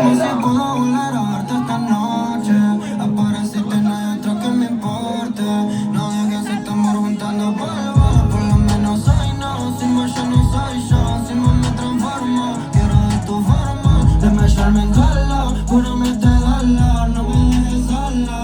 problema si puedo volver a verte esta noche. Apareciste, no hay otro que me importe. No dejes este amor juntando polvo. Por lo menos hoy no, sin vos yo no soy yo. Sin vos me transformo, quiero de tu forma. Desmayarme en duelo, júrame te dolor. No me dejes sola.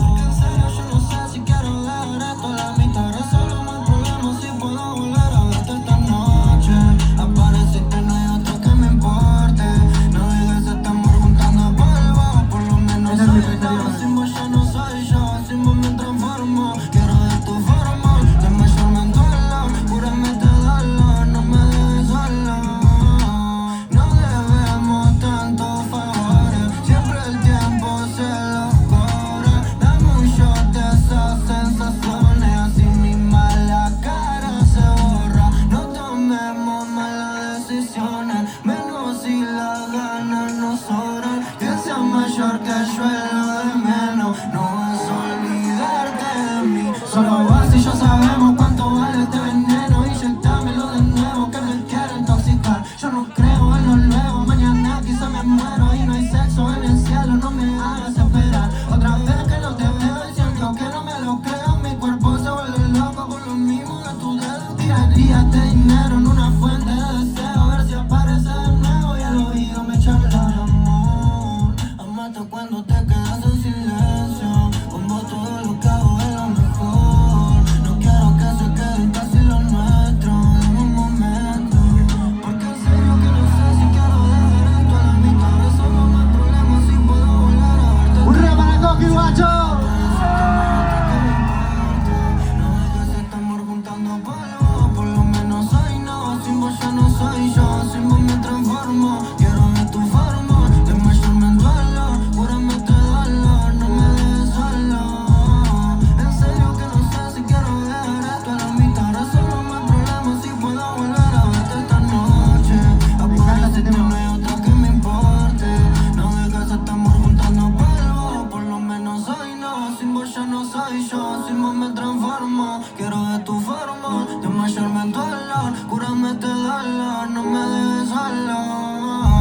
Porque en serio yo no sé si quiero dejar esto a la mitad. Resuelvo el problema si puedo volver a verte esta noche. Apareciste, no hay otro que me importe. No dejes este amor juntando polvo. Por lo menos hoy no, sin vos yo no soy yo. Sin vos me transformo, quiero de tu forma. Desmayarme en duelo, júrame te dolor. No me dejes sola. No debemos tantos favores, siempre el tiempo se los cobra. Dame un shot de esas sensaciones, así mi mala cara se borra. No tomemos malas decisiones, menos si las ganas nos sobran. Que seas mayor que yo es lo de menos, no vas a olvidarte de mí. Solo vos y yo sabemos cuánto vale este veneno. Inyectámelo de nuevo que me quiero intoxicar. Yo no creo en lo nuevo, mañana quizá me muero. Y no hay sexo en el cielo, no me hagas esperar. Otra vez que no te veo y siento que no me lo creo. Mi cuerpo se vuelve loco por lo mismo de tu dedo. Tiraría este dinero en una fuente de deseo, a ver si aparece de nuevo. Y al oído me charla de amor. Amate cuando te quedas en silencio. Con vos todo lo que hago es lo mejor. No quiero que se queden casi lo nuestro. Dame un momento, porque en serio que no sé si quiero dejar esto a la mitad. Resuelvo más problemas si puedo volver a verte. Un rap para Coqui, guacho. No dejes este amor juntando polvo. Por lo menos hoy no, sin vos yo no soy yo. Sin vos me transformo, quiero de tu forma. Desmayarme en duelo, júrame te dolor. No me dejes solo. En serio que no sé si quiero dejar esto a la mitad. Resuelvo más problemas si puedo volver a verte esta noche. Apareciste, no hay otra que me importe. No dejes este amor juntando polvo. Por lo menos hoy no, sin vos yo no soy yo. Sin vos me transformo, quiero de tu forma. Desmayarme en dolor, júrame te dolor. No me dejes solo.